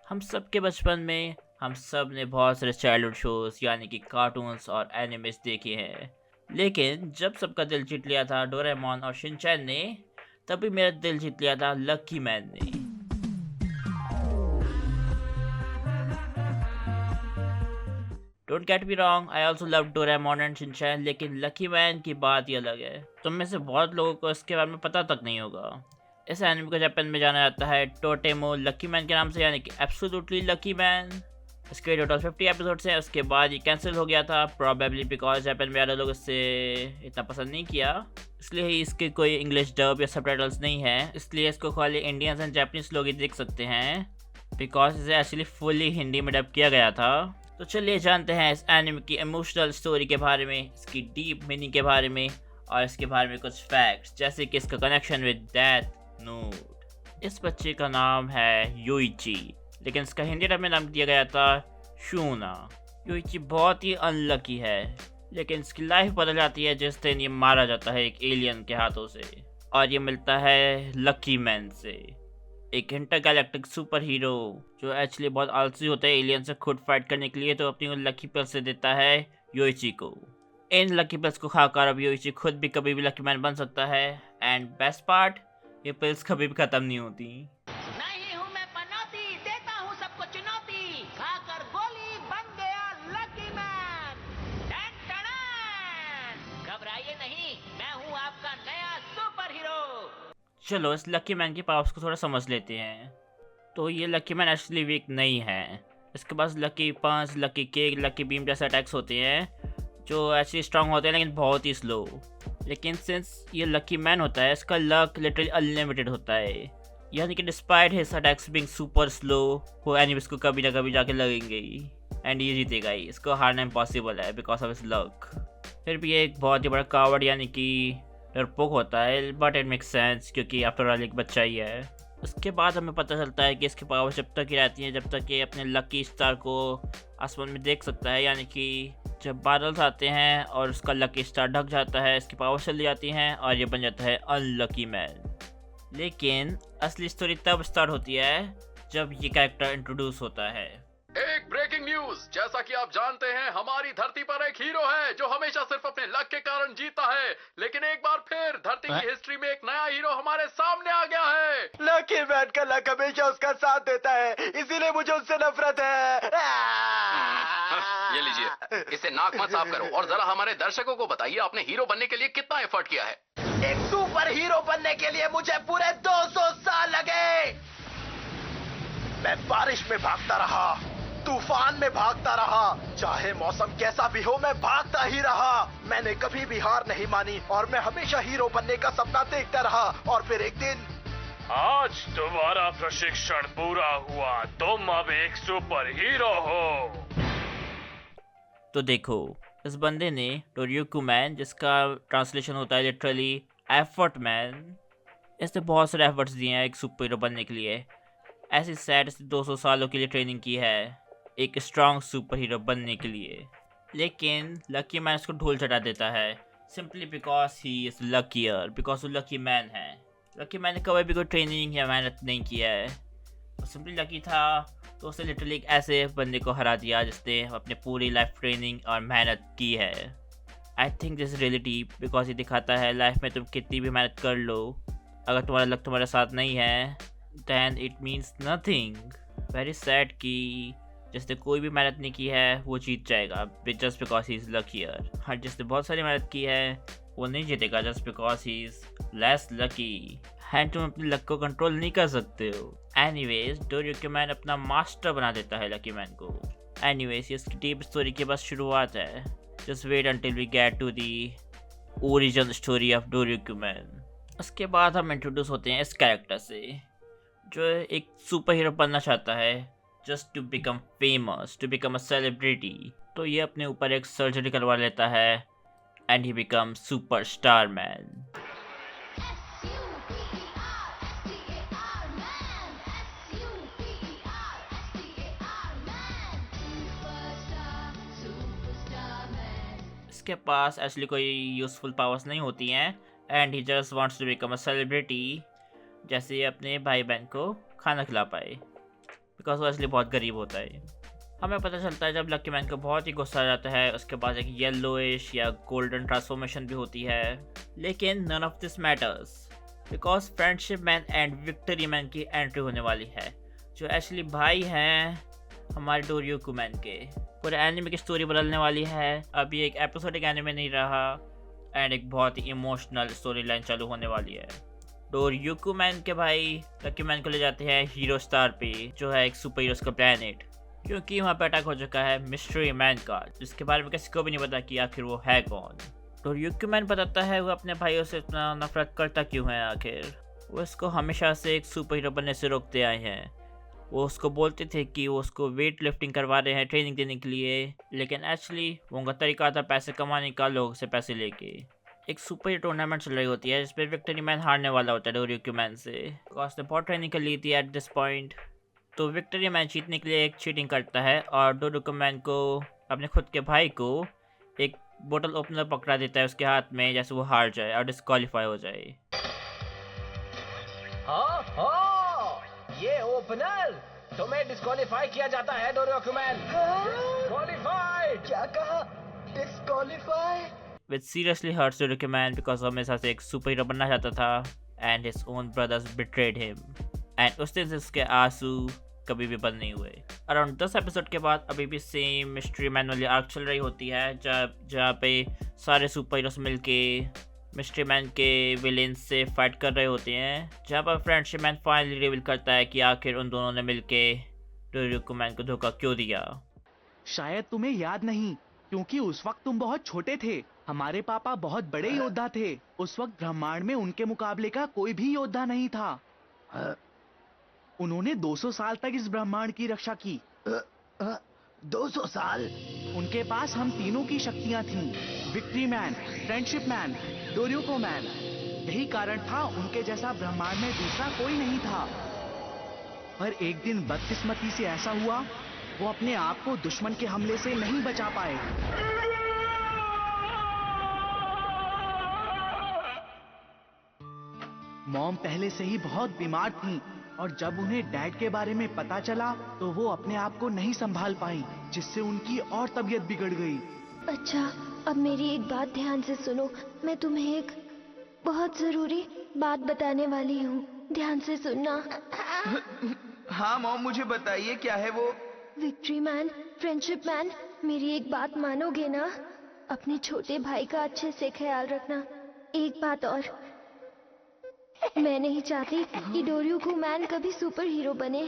हम सब के बचपन में हम सब ने बहुत सारे चाइल्डहुड शोज यानी कि कार्टून्स और एनिमेस देखे हैं। लेकिन जब सबका दिल जीत लिया था डोरेमोन और शिनचैन ने, तभी मेरा दिल जीत लिया था लकी मैन ने। Don't get me wrong, I also love Doraemon and Shinchan, लेकिन लकी मैन की बात ही अलग है। तुम में से बहुत लोगों को इसके बारे में पता तक नहीं होगा। इस एनिमे को जापान में जाना जाता है टोटेमो लकी मैन के नाम से, यानी कि एब्सोल्युटली लकी मैन। इसके टोटल 50 एपिसोड्स हैं। उसके बाद ये कैंसिल हो गया था, प्रॉबेबली बिकॉज जापान में ज़्यादा लोग इससे इतना पसंद नहीं किया। इसलिए ही इसके कोई इंग्लिश डब या सबटाइटल्स नहीं है, इसलिए इसको खाली इंडियंस एंड जापानीज लोग ही देख सकते हैं, बिकॉज इसे एक्चुअली फुली हिंदी में डब किया गया था। तो चलिए जानते हैं इस एनिमे की इमोशनल स्टोरी के बारे में, इसकी डीप मीनिंग के बारे में और इसके बारे में कुछ फैक्ट्स, जैसे कि इसका कनेक्शन विद डेथ नोट। इस बच्चे का नाम है योइची, लेकिन इसका हिंदी डब में नाम दिया गया था शूना। योइची बहुत ही अनलकी है, लेकिन इसकी लाइफ बदल जाती है जिस दिन ये मारा जाता है एक एलियन के हाथों से, और ये मिलता है लकी मैन से, एक इंटरगैलेक्टिक सुपर हीरो जो एक्चुअली बहुत आलसी होता है एलियन से खुद फाइट करने के लिए। तो अपनी उन लकी पिल्स से देता है योइची को। इन लकी पिल्स को खाकर अब योइची खुद भी कभी भी लकी मैन बन सकता है। एंड बेस्ट पार्ट, ये पिल्स कभी भी खत्म नहीं होती। नहीं हूँ मैं पनौती, देता हूँ सबको चुनौती, खाकर गोली बन गया लकी मैन। Ton ton. घबराइए नहीं, मैं हूँ आपका नया सुपर हीरो। चलो इस लकी मैन की पावर्स को थोड़ा समझ लेते हैं। तो ये लकी मैन एक्चुअली वीक नहीं है। इसके पास लकी पंच, लकी किक, लकी बीम जैसे अटैक्स होते हैं जो एक्चुअली स्ट्रांग होते हैं लेकिन बहुत ही स्लो। लेकिन सिंस ये लकी मैन होता है, इसका लक लिटरली अनलिमिटेड होता है, यानी कि despite his attacks being super slow, वो एनिमीज को कभी ना कभी जाके लगेंगे ही एंड ये जीतेगा ही। इसको हारना इम्पॉसिबल है बिकॉज ऑफ इज लक। फिर भी ये एक बहुत ही बड़ा कावर्ड यानी कि डरपोक होता है, बट इट मेक्स सेंस क्योंकि आफ्टर ऑल एक बच्चा ही है। उसके बाद हमें पता चलता है कि इसकी पावर जब तक ही रहती है जब तक ये अपने लकी स्टार को आसमान में देख सकता है, यानी कि जब बादल आते हैं और उसका लकी स्टार ढक जाता है, इसकी पावर चली जाती हैं और ये बन जाता है अनलकी मैन। लेकिन असली स्टोरी तब स्टार्ट होती है जब ये कैरेक्टर इंट्रोड्यूस होता है। एक ब्रेकिंग न्यूज, जैसा कि आप जानते हैं हमारी धरती पर एक हीरो है जो हमेशा सिर्फ अपने लक के कारण जीता है, लेकिन एक बार फिर धरती की हिस्ट्री में एक नया हीरो हमारे सामने आ गया है। लकी मैन का लक हमेशा उसका साथ देता है, इसीलिए मुझे उससे नफरत है। ये लीजिए, इसे नाक मत साफ करो और जरा हमारे दर्शकों को बताइए आपने हीरो बनने के लिए कितना एफर्ट किया है। एक सुपर हीरो बनने के लिए मुझे पूरे 200 साल लगे। मैं बारिश में भागता रहा, तूफान में भागता रहा, चाहे मौसम कैसा भी हो मैं भागता ही रहा। मैंने कभी भी हार नहीं मानी और मैं हमेशा हीरो बनने का सपना देखता रहा। और फिर एक दिन, आज तुम्हारा प्रशिक्षण पूरा हुआ, तुम अब एक सुपर हीरो हो। तो देखो, इस बंदे ने डोरयुकु मैन, जिसका ट्रांसलेशन होता है लिटरली एफर्ट मैन, इसने बहुत सारे एफर्ट्स दिए हैं एक सुपर हीरो बनने के लिए। ऐसी सैड इसने 200 सालों के लिए ट्रेनिंग की है एक स्ट्रॉन्ग सुपर हीरो बनने के लिए। लेकिन लकी मैन इसको ढोल चढ़ा देता है simply because he is luckier, because वो लकी मैन है। लकी मैन ने कभी भी कोई ट्रेनिंग या मेहनत नहीं किया है, वो सिंपली लकी था, तो उसने लिटरली एक ऐसे बंदे को हरा दिया जिसने अपने पूरी लाइफ ट्रेनिंग और मेहनत की है। I think this really deep because ये दिखाता है लाइफ में तुम कितनी भी मेहनत कर लो, अगर तुम्हारा लक तुम्हारे साथ नहीं है then it means nothing. Very sad कि जिसने कोई भी मेहनत नहीं की है वो जीत जाएगा just because he is luckier. हाँ, जिसने बहुत सारी मेहनत की है वो नहीं जीतेगा just because he is less lucky. And तुम अपने लक को कंट्रोल नहीं कर सकते हो। एनीवेज, डोरयुकु मैन अपना मास्टर बना देता है लकी मैन को। एनीवेज, इसकी डीप स्टोरी की बस शुरुआत है। Just wait until we get to the original story of Doryoku man. उसके बाद हम इंट्रोड्यूस होते हैं इस कैरेक्टर से जो एक सुपर हीरो बनना चाहता है just to become famous, to become a celebrity. तो ये अपने ऊपर एक सर्जरी करवा लेता है and he become super star man. इसके पास एक्चुअली कोई यूजफुल पावर्स नहीं होती हैं and he just wants to become a celebrity, जैसे ये अपने भाई बहन को खाना खिला पाए। बिकॉज वो असली बहुत गरीब होता है। हमें पता चलता है जब लकी मैन को बहुत ही गुस्सा आ जाता है उसके बाद एक येलोइश या गोल्डन ट्रांसफॉर्मेशन भी होती है, लेकिन none of this matters because friendship man and victory man की एंट्री होने वाली है, जो एक्चुअली भाई हैं हमारे डोरियोकू मैन के। पूरे एनिमे की स्टोरी बदलने वाली है। अभी एक एपिसोडिक एनिमे नहीं रहा एंड एक बहुत ही इमोशनल स्टोरी लाइन चालू होने वाली है। डोरियोकू मैन के भाई लकी मैन को ले जाते हैं हीरो स्टार पे, जो है एक सुपर हीरोज का प्लेनेट, क्योंकि वहाँ पे अटैक हो चुका है मिस्ट्री मैन का, जिसके बारे में किसी को भी नहीं पता कि आखिर वो है कौन। डोरियोकू मैन बताता है वो अपने भाइयों से इतना नफरत करता क्यों है। आखिर वो इसको हमेशा से एक सुपर हीरो बनने से रोकते आए हैं। वो उसको बोलते थे कि वो उसको वेट लिफ्टिंग करवा रहे हैं ट्रेनिंग देने के लिए, लेकिन एक्चुअली वो उनका तरीका था पैसे कमाने का, लोगों से पैसे लेके। एक सुपर हीरो टूर्नामेंट चल रही होती है जिसपे विक्ट्री मैन हारने वाला होता है डोरियोकू मैन से, बिकॉज ने बहुत ट्रेनिंग कर ली थी एट दिस पॉइंट। तो विक्ट्री मैन जीतने के लिए एक चीटिंग करता है और डोरियोकू मैन को अपने खुद के भाई को एक बोतल ओपनर पकड़ा देता है उसके हाथ में, जैसे वो हार जाए और डिस्क्वालीफाई हो जाए। हाँ हाँ, ये ओपनर तुम्हें डिस्क्वालीफाई किया जाता है डोरियोकू मैन। डिस्क्वालीफाइड। क्या कहा? Disqualify? Which seriously hurts Doryoku man because वो हमेशा से एक सुपर हीरो बनना चाहता था and his own brothers betrayed him, and उस दिन से उसके आंसू कभी भी बंद नहीं हुए। अराउंड 10 एपिसोड के बाद अभी भी सेम मिस्ट्री मैन वाली आर्क चल रही होती है, जहाँ पे सारे सुपर हीरोज मिलके मिस्ट्री मैन के विलेंस से फाइट कर रहे होते हैं, जहाँ पर फ्रेंडशिप मैन फाइनली रिवील करता है कि आखिर उन दोनों ने मिलके डोरियोकू मैन को धोखा क्यों दिया। शायद तुम्हें याद नहीं, क्योंकि उस वक्त तुम बहुत छोटे थे। हमारे पापा बहुत बड़े योद्धा थे। उस वक्त ब्रह्मांड में उनके मुकाबले का कोई भी योद्धा नहीं था। उन्होंने 200 साल तक इस ब्रह्मांड की रक्षा की। 200 साल? उनके पास हम तीनों की शक्तियां थीं, victory man, friendship man, Doryoku man. यही कारण था उनके जैसा ब्रह्मांड में दूसरा कोई नहीं था। पर एक दिन बदकिस्मती से ऐसा हुआ, वो अपने आप को दुश्मन के हमले से नहीं बचा पाए। मॉम पहले से ही बहुत बीमार थीं और जब उन्हें डैड के बारे में पता चला तो वो अपने आप को नहीं संभाल पाई, जिससे उनकी और तबीयत बिगड़ गई। अच्छा, अब मेरी एक बात ध्यान से सुनो। मैं तुम्हें एक बहुत जरूरी बात बताने वाली हूँ, ध्यान से सुनना। हाँ मॉम, मुझे बताइए क्या है वो? विक्ट्री मैन, फ्रेंडशिप मैन, मेरी एक बात मानोगे ना? अपने छोटे भाई का अच्छे से ख्याल रखना। एक बात और, मैं नहीं चाहती कि डोरियोकू मैन कभी सुपर हीरो बने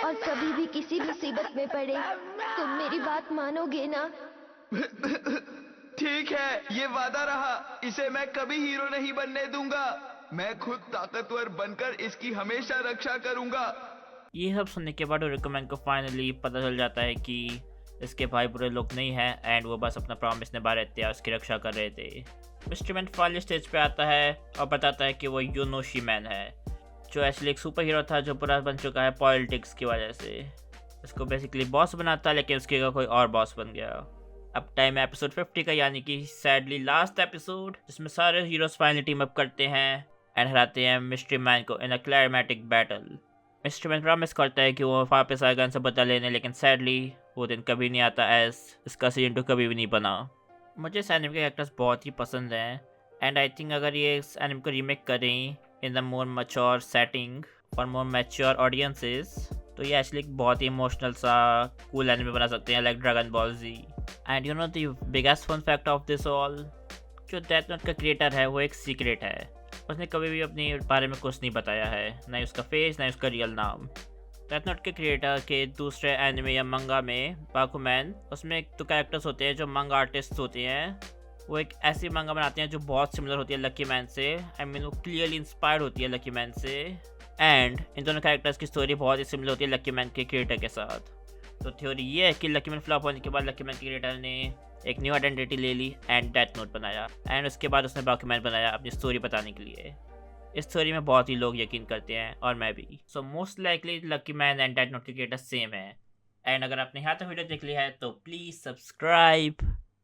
और कभी भी किसी मुसीबत में पड़े। तुम मेरी बात मानोगे ना? ठीक है, ये वादा रहा। इसे मैं कभी हीरो नहीं बनने दूंगा। मैं खुद ताकतवर बनकर इसकी हमेशा रक्षा करूंगा। ये सब सुनने के बाद डोरियोकू मैन को फाइनली पता चल जाता है कि इसके भाई बुरे लोग नहीं हैं एंड वो बस अपना प्रॉमिस निभा रहे थे और उसकी रक्षा कर रहे थे। मिस्ट्री मैन फाइनली स्टेज पे आता है और बताता है कि वो यूनोशी मैन है, जो एक्चुअली एक सुपर हीरो था जो बुरा बन चुका है पॉलिटिक्स की वजह से। उसको बेसिकली बॉस बनाता, लेकिन उसकी जगह कोई और बॉस बन गया। अब टाइम है एपिसोड 50 का, यानी कि सैडली लास्ट एपिसोड, जिसमें सारे हीरोज फाइनली टीम अप करते हैं एंड हराते हैं मिस्ट्री मैन को in a climactic battle. Mystery man promise करता है कि वो वापस आएगा उनसे बदला लेने, लेकिन सैडली वो दिन कभी नहीं आता, एज इसका सीजन 2 कभी भी नहीं बना। मुझे इस एनिमे के कैरेक्टर्स बहुत ही पसंद हैं एंड आई थिंक अगर ये इस एनिमे को रीमेक करें in the more mature setting for more mature audiences, तो ये एक्चुअली एक बहुत ही इमोशनल सा कूल एनिमे बना सकते हैं, like Dragon Ball Z. And you know the biggest fun fact of this all, जो डेथ नोट का क्रिएटर है वो एक सीक्रेट है। उसने कभी भी अपने बारे में कुछ नहीं बताया है, ना ही उसका फेस ना ही उसका रियल नाम। डेथ नोट के क्रिएटर के दूसरे एनिमे या मंगा में बाकुमैन, उसमें एक तो कैरेक्टर्स होते हैं जो मंगा आर्टिस्ट होते हैं, वो एक ऐसी मंगा बनाते हैं जो बहुत सिमिलर होती है लकी मैन से। आई मीन वो क्लियरली इंस्पायर्ड होती है लकी मैन से, एंड इन दोनों कैरेक्टर्स की स्टोरी बहुत ही सिमिलर होती है लकी मैन के क्रिएटर के साथ। तो थ्योरी ये है कि लकी मैन फ्लॉप होने के बाद लकी मैन के क्रिएटर ने एक न्यू आइडेंटिटी ले ली एंड डेथ नोट बनाया, एंड उसके बाद उसने बाकुमैन बनाया अपनी स्टोरी बताने के लिए। इस स्टोरी में बहुत ही लोग यकीन करते हैं और मैं भी। So most likely lucky man and death note के क्रिएटर सेम है। एंड अगर आपने यहाँ तक वीडियो देख ली है तो प्लीज़ सब्सक्राइब।